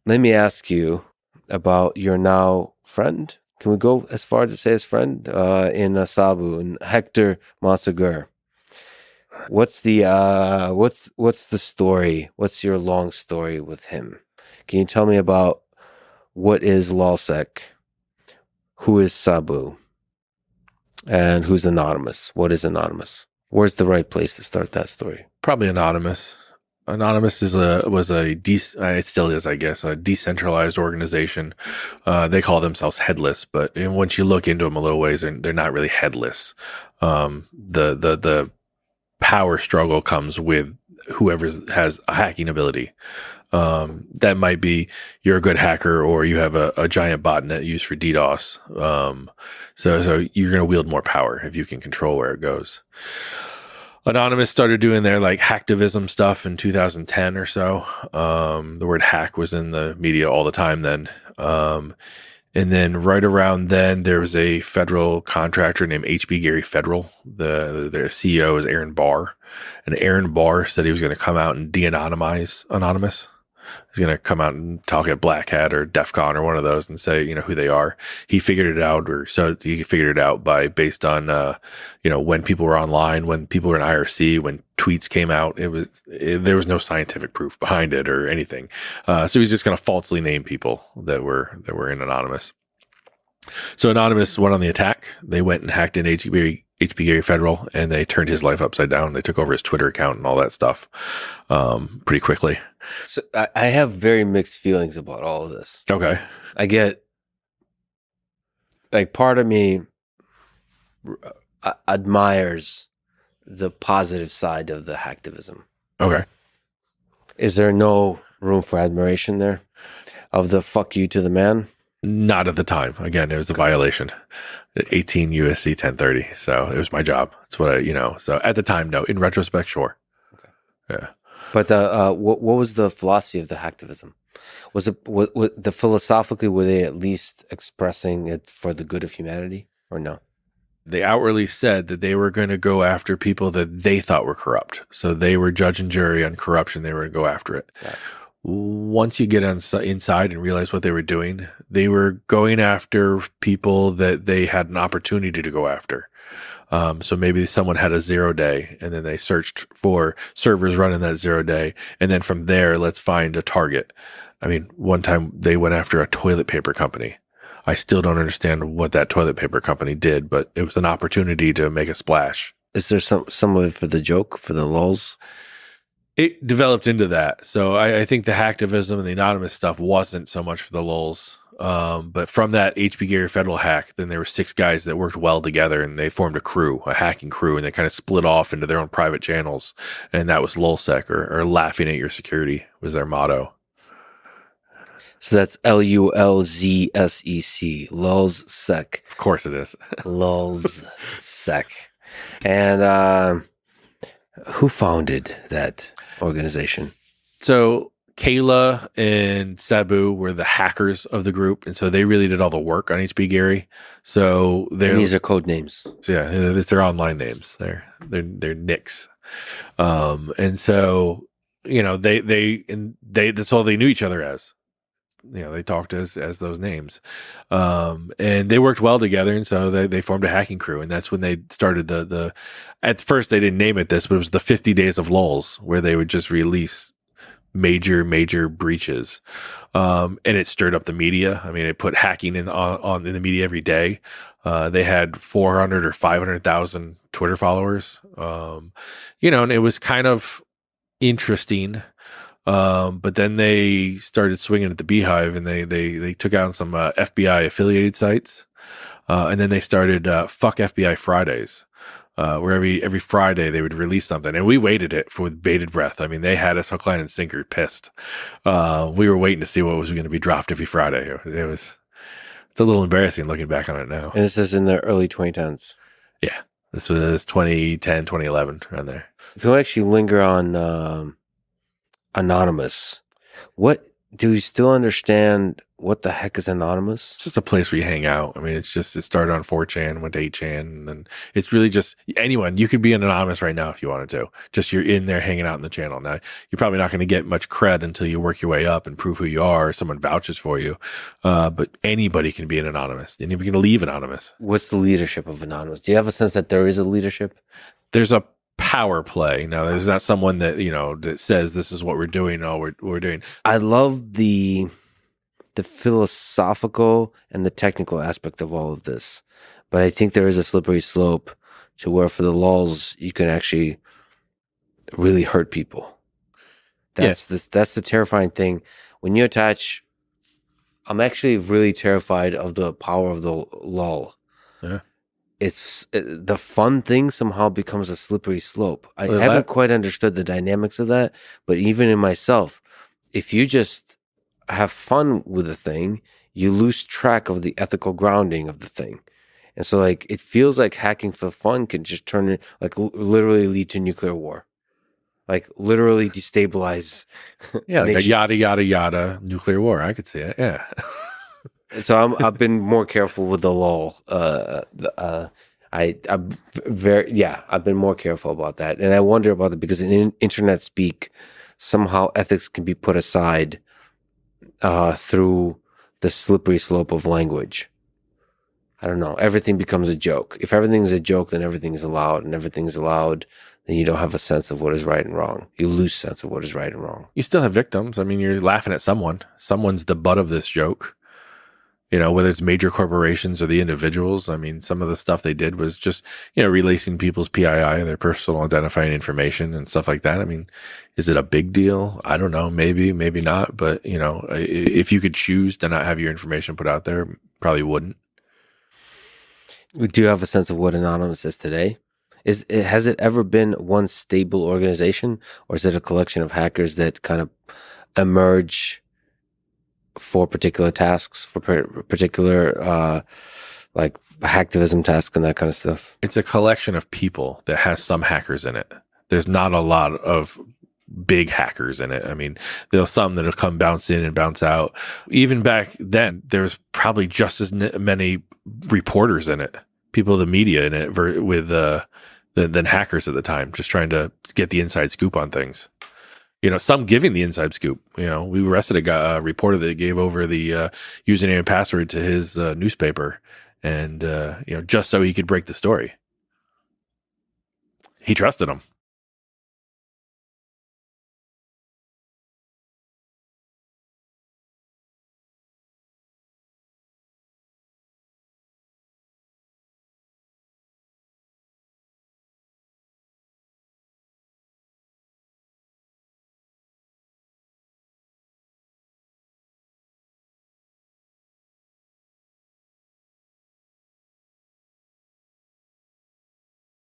let me ask you about your now friend. Can we go as far as to say his friend in Sabu and Hector Monsegur? What's the what's the story? What's your long story with him? Can you tell me about what is LulzSec? Who is Sabu? And who's Anonymous? What is Anonymous? Where's the right place to start that story? Probably Anonymous. Anonymous it still is, I guess, a decentralized organization. They call themselves headless, but once you look into them a little ways, they're not really headless. The power struggle comes with whoever has a hacking ability. That might be you're a good hacker or you have a giant botnet used for DDoS. So you're going to wield more power if you can control where it goes. Anonymous started doing their like hacktivism stuff in 2010 or so. The word hack was in the media all the time then. And then right around then, there was a federal contractor named HB Gary Federal. Their CEO is Aaron Barr. And Aaron Barr said he was going to come out and de-anonymize Anonymous. He's going to come out and talk at Black Hat or DEF CON or one of those and say, who they are. He figured it out, based on, when people were online, when people were in IRC, when tweets came out. There was no scientific proof behind it or anything. So he's just going to falsely name people that were in Anonymous. So Anonymous went on the attack. They went and hacked in HB Gary Federal, and they turned his life upside down. They took over his Twitter account and all that stuff pretty quickly. So I have very mixed feelings about all of this. Okay. I get, like, part of me admires the positive side of the hacktivism. Okay. Is there no room for admiration there of the fuck you to the man? Not at the time. Again, it was a violation. 18 USC 1030. So it was my job. That's what so at the time, no. In retrospect, sure. Okay. Yeah. But what was the philosophy of the hacktivism? Was it the philosophically, were they at least expressing it for the good of humanity or no? They outwardly said that they were going to go after people that they thought were corrupt. So they were judge and jury on corruption. They were going to go after it. Right. Once you get inside and realize what they were doing, they were going after people that they had an opportunity to go after. So maybe someone had a 0 day and then they searched for servers running that 0 day. And then from there, let's find a target. I mean, one time they went after a toilet paper company. I still don't understand what that toilet paper company did, but it was an opportunity to make a splash. Is there some of it for the joke, for the lulz? It developed into that. So I think the hacktivism and the anonymous stuff wasn't so much for the lulz. But from that HB Gary Federal hack, then there were 6 guys that worked well together and they formed a hacking crew, and they kind of split off into their own private channels. And that was LulzSec, or laughing at your security was their motto. So that's LulzSec, LulzSec. Of course it is. LulzSec. And who founded that organization? So Kayla and Sabu were the hackers of the group, and so they really did all the work on HB Gary. So these are code names. Yeah, it's their online names. They're nicks. And so they that's all they knew each other as. They talked as those names. And they worked well together, and so they formed a hacking crew, and that's when they started the at first they didn't name it this, but it was the 50 days of lulz, where they would just release major breaches. And it stirred up the media. I mean, it put hacking in the media every day. They had 400 or 500,000 Twitter followers. And it was kind of interesting. But then they started swinging at the beehive, and they took out some FBI affiliated sites. And then they started Fuck FBI Fridays, where every Friday they would release something, and we waited it with bated breath. I mean, they had us hook, line, and sinker, pissed. We were waiting to see what was going to be dropped every Friday. It's a little embarrassing looking back on it now. And this is in the early 2010s. Yeah, this was 2010, 2011, around there. Can we actually linger on Anonymous? What do you still understand what the heck is Anonymous? It's just a place where you hang out. I mean, it started on 4chan, went to 8chan, and then it's really just anyone. You could be an anonymous right now if you wanted to. Just you're in there hanging out in the channel. Now, you're probably not going to get much cred until you work your way up and prove who you are, or someone vouches for you. But anybody can be an anonymous. Anybody can leave anonymous. What's the leadership of Anonymous? Do you have a sense that there is a leadership? There's a power play. Now, there's not someone that, that says this is what we're doing. No, we're doing. I love the philosophical and the technical aspect of all of this. But I think there is a slippery slope to where for the lulz, you can actually really hurt people. That's the terrifying thing. When you attach, I'm actually really terrified of the power of the lull. Yeah. It's the fun thing somehow becomes a slippery slope. I haven't quite understood the dynamics of that, but even in myself, if you just have fun with a thing, you lose track of the ethical grounding of the thing. And so like it feels like hacking for fun can just turn it like literally lead to nuclear war. Like literally destabilize. Yeah, like a yada yada yada nuclear war. I could see it. Yeah. So I've been more careful with the lull. I've been more careful about that. And I wonder about it because in internet speak, somehow ethics can be put aside through the slippery slope of language. I don't know. Everything becomes a joke. If everything's a joke, then everything's allowed, and everything's allowed, then you don't have a sense of what is right and wrong. You lose sense of what is right and wrong. You still have victims. I mean, you're laughing at someone. Someone's the butt of this joke. Whether it's major corporations or the individuals. I mean, some of the stuff they did was just, releasing people's PII, their personal identifying information and stuff like that. I mean, is it a big deal? I don't know. Maybe, maybe not. But, if you could choose to not have your information put out there, probably wouldn't. Do you have a sense of what Anonymous is today? Has it ever been one stable organization, or is it a collection of hackers that kind of emerge for particular tasks, for particular like hacktivism tasks and that kind of stuff? It's a collection of people that has some hackers in it. There's not a lot of big hackers in it. I mean, there's some that'll come bounce in and bounce out. Even back then, there's probably just as many reporters in it, people of the media in it than hackers at the time, just trying to get the inside scoop on things. Some giving the inside scoop. We arrested a reporter that gave over the username and password to his newspaper, and just so he could break the story. He trusted him.